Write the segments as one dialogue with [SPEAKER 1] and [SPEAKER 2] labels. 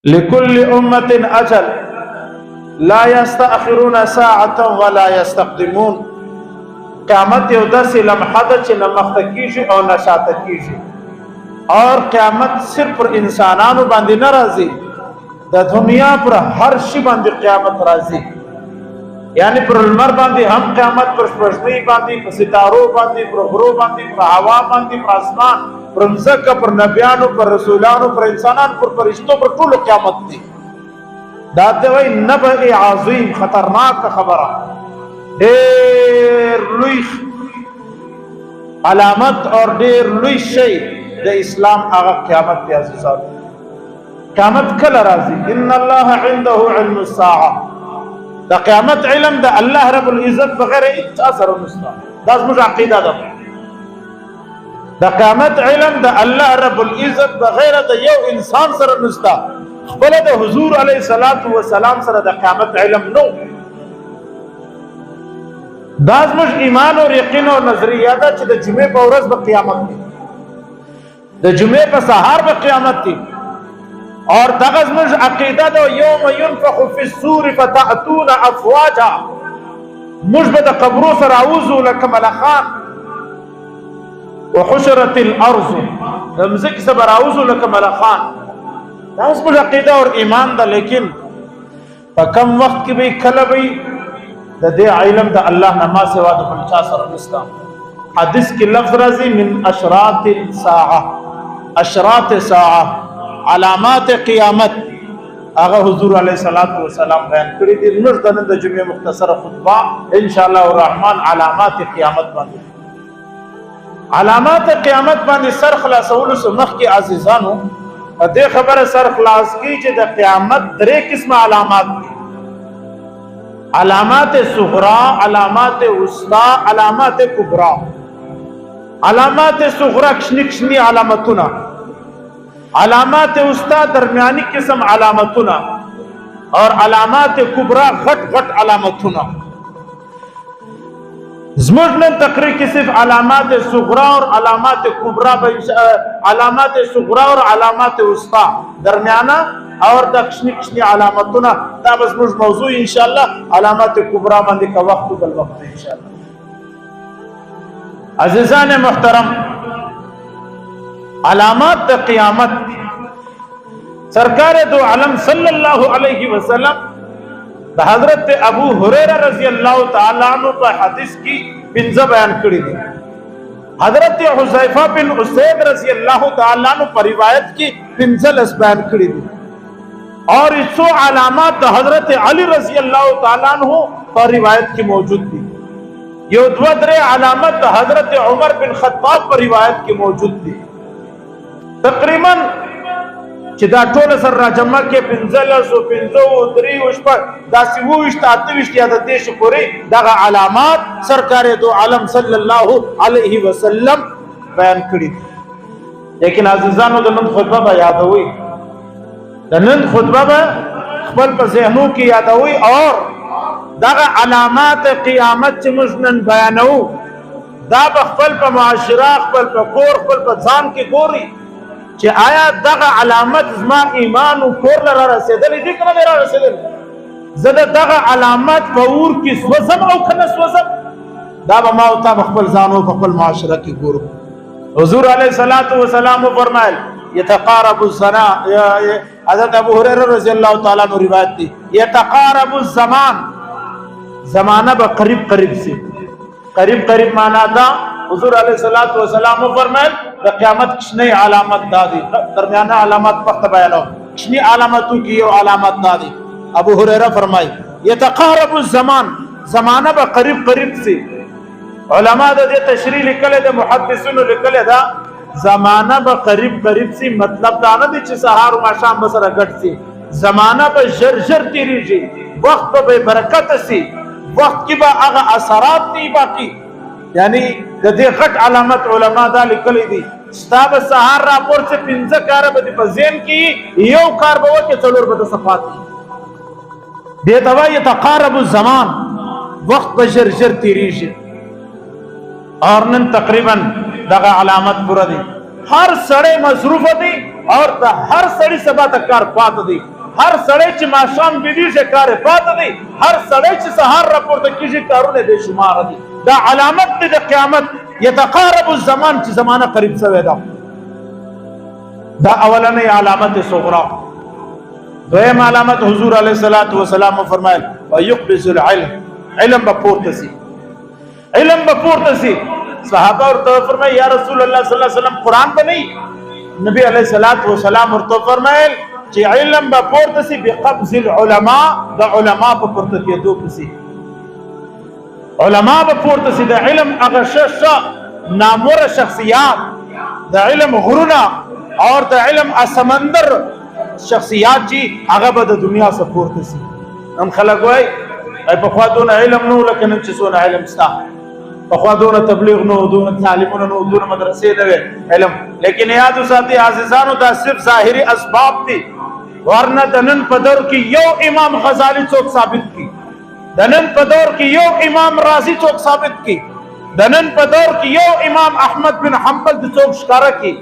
[SPEAKER 1] لكل أمة أجل لا يستأخرون ساعة ولا يستقدمون. قیامت یو داسې لمحه ده چې نه مخته کیږي او نه شاته کیږي. اور قیامت صرف پر انسانانو باندې نه راځي، د دنیا پر هر شي باندې قیامت راځي. یعنی پر لمر باندې هم قیامت، پر سپوږمۍ باندې، پر ستارو باندې، پر غرو باندې، پر هوا باندې، پر اسمان، پر مځکه، پر نبیانو، پر رسولانو، پر انسانانو، پر فرشتو، پر ټولو قیامت دی. دا ته وایي نبأ عظیم، خطرناک خبره، ډېر لوی علامت اور ډېر لوی شی د اسلام هغه قیامت دی. عزیزانو قیامت کله راځي؟ ان الله عنده علم الساعه. دا قیامت علم د الله رب العزت بغیر هیڅ اثر نشته. دا زموږ عقیده ده. دا قیامت علم د الله رب العزت بغیر د یو انسان سره نشته. خپل د حضور علیه الصلاۃ والسلام سره د قیامت علم نو. دا زموږ ایمان او یقین او نظریه ده چې د جمعې په ورځ به قیامت دی، د جمعې په سهار به قیامت دی. اور دغه زموږ عقیده ده یوم ينفخ في الصور فتأتون افواجا. موږ به د قبرو سره راوځو لکه ملخان. وحشرت الارض، د مځکې سره به راوځو لکه ملخان. دا زموږ عقیده او ایمان ده. لیکن په کم وخت کې به کله به د دې علم د الله نه ما سوا د بل چا سره نشته. حدیث کې لفظ راځي من اشراط الساعه، اشراط ساعه، علامات قیامت. هغه حضور علیه الصلاۃ والسلام بیان کړی دي. موږ د نن د جمعې مختصره خطبه ان شاء الله الرحمن علامات قیامت باندې، علامات قیامت باندې سر خلاصولو سره مخکې عزیزانو دې خبره سر خلاص کی چې د قیامت درې قسمه علامات دي: علامات صغرا، علامات وسطا، علامات کبرا. علامات صغرا کشنی کشنی علامتونه، علامات وسطا درمیانی قسم علامتونه، اور علامات کبرا غټ غټ علامتونه. زموږ نن تقریر کې صرف علامات صغرا اور علامات کبرا، علامات صغرا اور علامات وسطا درمیانا اور د کشنی کشنی علامتونه دا بس موږ موضوع ان شاء الله. علامات کبرا باندې کا وخت بل وخت ان شاء الله. عزیزان محترم، علامات د قیامت سرکار دو عالم صلی اللہ علیہ وسلم د حضرت ابو ہریرہ رضی اللہ تعالی عنہ په حدیث کی پنځه بیان کړی دي. حضرت حذیفہ بن اسید رضی اللہ تعالی عنہ پر روایت کی پنځه بیان کړی دي. اور اسو علامات د حضرت علی رضی اللہ تعالی عنہ پر روایت کی موجود دي. یو دو درې علامات د حضرت عمر بن خطاب پر روایت کی موجود دي. تقریبا چې دا ټول سره راجمع کې 15 3 دا 28 یا د دیش پورې دغه علامات سرکار دو عالم صلی الله علیه وسلم بیان کړي. لیکن عزیزانو د نن خطبه به یادوي، د نن خطبه به خپل په ذهنو کې یادوي. اور دغه علامات قیامت چې موږ نن بیانو دا به خپل په معاشره، خپل په کور، خپل په ځان کې ګوري چې آیا دغه علامت زما ایمان او کور لره رسیدلی دي که نه را رسیدلی. زه د دغه علامت په اور کې سوځم او که نه سوځم، دا به ما او تا په خپل ځان او په خپل معاشره کې ګورو. حضور علیه الصلاۃ والسلام فرمایل یتقارب الزمان، حضرت ابو هریره رضی الله تعالی عنہ روایت دی، یتقارب الزمان، زمانہ به قریب قریب سی. قریب قریب معنا دا حضور علیه الصلاۃ والسلام فرمایل د قیامت کشنی علامت دادی، درمیانه علامات وخت بیانو. کشنی علامتو کی یو علامت دادی. ابو هریره فرمای یتقارب الزمان، زمانہ به قریب قریب سی. علماء د دې تشریح لیکل د محدثینو لیکل دا زمانہ به قریب قریب سی. مطلب دا نه دی چې سحر او ماښام به سره ګډ سی. زمانہ به ژر ژر تیریږي، وخت به برکت سی، وخت کې به هغه اثرات دی باقی. یعنی د دې غټ علامت علما دا لیکلي دي. ستا به سهار راپور څخه 15 کار به په ذهن کې، یو کار به وکړي 4 به صفات دي. دې ته وایي تقارب الزمان، وخت به ژر ژر تیریږي. اور نن تقریبا دغه علامت پوره دي. هر سړی مصروف دي اور دا هر سړی سبا ته کار پات دی، هر سړی چې ماښام بيدیږي کار پات دی، هر سړی چې سهار راپورته کیږي کارونه بے شمار دي. دا علامت دی د قیامت. یتقارب الزمان چې زمانه قریب شوی ده. دا اولنۍ علامت صغرا. دویم علامت حضور علیه الصلاۃ والسلام فرمایل ويقبض العلم، علم به پورته سي، علم به پورته سي. صحابه ورته فرمایي یا رسول الله صلی الله علیه وسلم قرآن به نه؟ نبی علیه الصلاۃ والسلام ورته فرمایل چې علم به پورته سي بقبض العلماء، د علما په پورته کېدو پسې. علما به پورته سي، د علم هغه ښه ناموره شخصیات، د علم غرونه اور د علم سمندر شخصیات چې هغه به د دنیا څخه پورته سي. نن خلک وایي پخوا دونه علم نه و لکه نن چې څونه علم شته، پخوا دونه تبلیغ نه و، دونه تعلیمونه نه و، دونه مدرسې نه وې علم. لیکن یاد وساتئ عزیزانو دا صرف ظاهري اسباب دي، ورنه د نن په دور کې یو امام غزالی څوک ثابت کی، د نن په دور کې یو امام رازی څوک ثابت کی، د نن په دور کې یو امام احمد بن حنبل څوک ښکارا کی،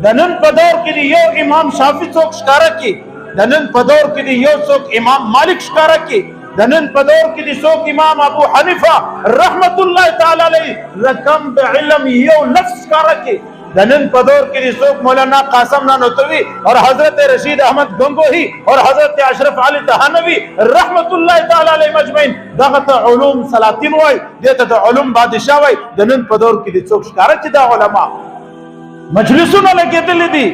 [SPEAKER 1] د نن په دور کې یو امام شافعي څوک ښکارا کی، د نن په دور کې یو څوک امام مالک ښکارا کی، د نن په دور کې څوک امام ابو حنیفه رحمت الله تعالی علیه رقم د علم یو لفظ ښکارا کی، د نن په دور کې څوک مولانا قاسم نانوتوی اور حضرت رشید احمد گنگوہی اور حضرت اشرف علی تهانوی رحمت الله تعالی علیه مجمعین دغه علوم سلاطین وای، دته د علوم بادشاہ وای. د نن په دور کې څوک ښکارا چې دا علما مجلسونه لګېدلې دي،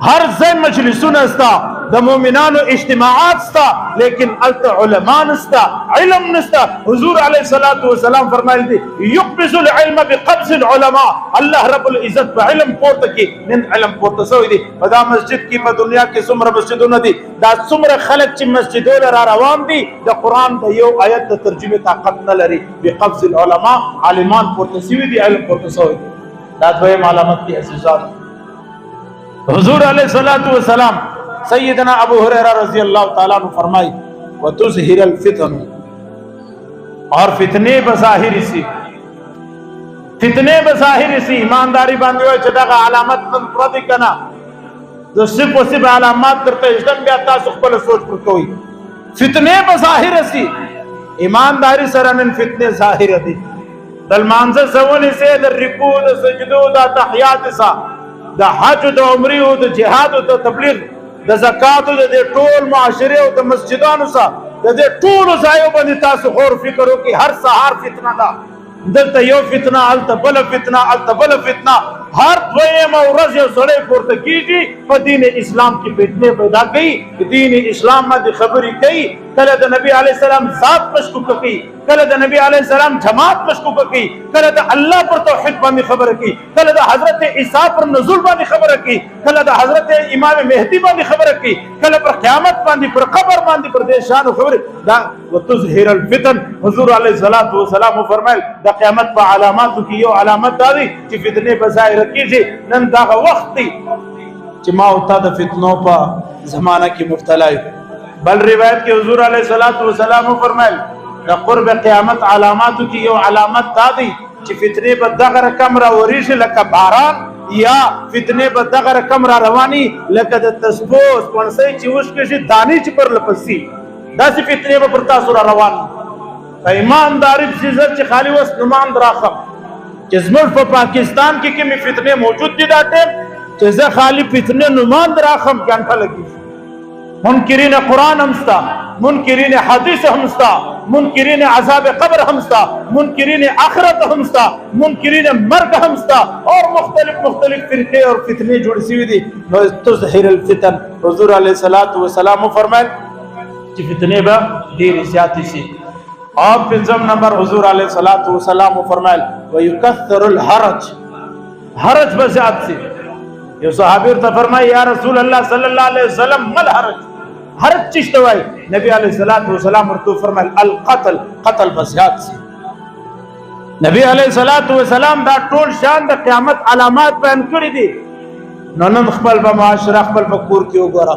[SPEAKER 1] هر ځای مجلسونه ستا، د مؤمنانو اجتماعات ستا، لیکن الته علما نستا، علم نستا. حضور علیه الصلاۃ والسلام فرمایلی دي یقبض العلم بقبض العلماء. الله رب العزت په علم پورته کی، نن علم پورته شوی دی. په دا مسجد کې په دنیا کې څومره مسجدونه دي، دا څومره خلک چې مسجدونه را روان دي د قرآن د یو آیت د ترجمه طاقت نه لري. بقبض العلماء، عالمان پورته شوي دي، علم پورته شوی دی. دا دویم علامت دی عزیزان. حضور علیہ الصلوۃ والسلام سیدنا ابو ہریرہ رضی اللہ تعالیٰ عنہ فرمائی وتظہر الفتن، اور فتنے بظاہر سی، فتنے بظاہر سی. ایمانداری باندې وای چې دغه علامت نن پردي کنا د صرف او صرف علامات درته اشتم بیا تاسو خپل سوچ پر کوئ. فتنے بظاہر سی، ایمانداری سره نن فتنے ظاهر دي. د مانځه سوونی سه د رکوع د سجدو د تحیات سه د حج د عمرې او د جهاد او د تبلیغ د زکات او د ټول معاشره او د مسجدانو سره د ټول ځایو باندې تاسو غور فکر وکړئ. هر سهار فتنه ده، دلته یو فتنه، الته بل فتنه، الته بل فتنه. هر دویمه ورځ یو سړی پورته کیږي په دین اسلام کې فتنه پیدا کوي، دین اسلام باندې خبرې کوي، کله د نبی علیه السلام ذات مشکوک کوي، کله د نبی علیه السلام جماعت مشکوک کوي، کله د الله پر توحید باندې خبره کوي، کله د حضرت عیسی پر نزول باندې خبره کوي، کله د حضرت امام مهدی باندې خبره کوي، کله پر قیامت باندې، پر قبر باندې، پر دې شان خبره. دا وتظهر الفتن. حضور علیه الصلاۃ والسلام فرمایل د قیامت په علاماتو کې یو علامت دا دی چې فتنې به ظاهر کیږي. نن دا وخت دی چې ما او تا د فتنو په زمانہ کې مبتلا یو. بل روایت کې حضور علیه الصلاۃ والسلام فرمایل د قرب قیامت علاماتو کې یو علامت دا دی چې فتنې به دغه رقم را وریږي لکه باران، یا فتنې به دغه رقم را رواني لکه د تسبوس ونسي چې وشکشي دانی چې پر لپسي. داسې فتنې به پر تاسو را روان. ایمانداری عزت چې خالی وس نمان دراخم چې زموږ په پاکستان کې کومې فتنې موجود دي دا ټیم چې زه خالی فتنې نمان دراخم ګنټه لګي. منکرین قرآن هم ستا، منکرین حدیث هم ستا، منکرین عذاب قبر هم ستا، منکرین آخرت هم ستا، منکرین مرگ هم ستا، اور مختلف فرقے اور فتنے جوڑ سوی دی. تظہر الفتن. حضور علیہ الصلوۃ والسلام فرمائے کہ فتنے با ډېرې زیاتې شي. اور پنځم نمبر حضور علیہ الصلوۃ والسلام فرمائے ويكثر الحرج، حرج به زیات شي. یو صحابی ورته فرمایي یا رسول الله صلی الله علیه وسلم مل حرج، حرج چشته وای؟ نبی علیہ الصلوۃ والسلام ورته فرمایل القتل، قتل بزیات شي. نبی علیہ الصلوۃ والسلام دا ټول شان د قیامت علامات بیان کړی دي. نو نن خپل په معاشره، خپل په کور کې وګوره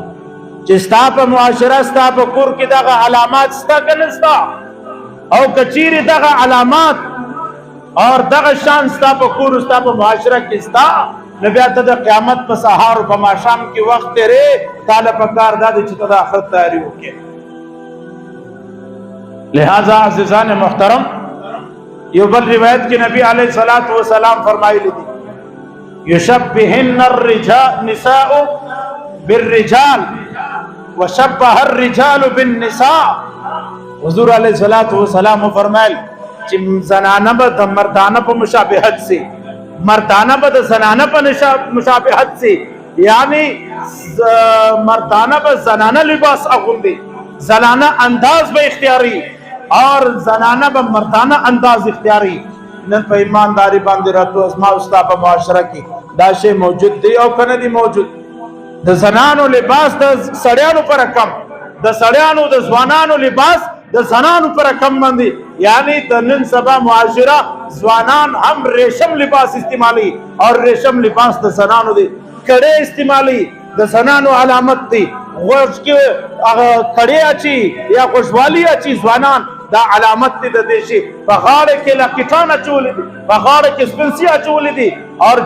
[SPEAKER 1] چې ستا په معاشره، ستا په کور کې دغه علامات ستا که نه ستا، او کچیرې دغه علامات اور دغه شان ستا په کور، ستا په معاشره کې ستا، نو بیا ته د قیامت په سهار او په ماښام کې وخت تیرې تعالی په کار دا دی چې ته د آخرت تیاری وکړې. لہذا عزیزان محترم یو بل روایت کې نبی علیہ الصلوۃ والسلام فرمایلی دي یشبهن النساء بالرجال وشبه الرجال بالنساء. حضور علیہ الصلوۃ والسلام فرمایل چې زنانه به د مردانه په مشابهت سي، مردانه به د زنانه په مشابهت سي، یعنی مردانه به زنانه لباس اغوندي، زنانه انداز به اختیاری اور زنانه به مردانه انداز اختیاری. نن په ایمانداری باندې راتو اسما استا په معاشره کې دا شی موجود دی او کنه دی موجود. د زنانو لباس د سړیانو پر کم، د سړیانو د ځوانانو لباس د زنانو پر کم باندې، یعنی د نن سبا معاشره ځوانان هم ریشم لباس استعمالي اور ریشم لباس د زنانو دی کړه استعمالي. د زنانو علامت دی غوږ کې کړه اچي یا خوشحالي اچي ځوانان دا علامت دی د دې شي. په غاړه کې لکټان اچولې دي، په غاړه کې سپنسي اچولې دي اور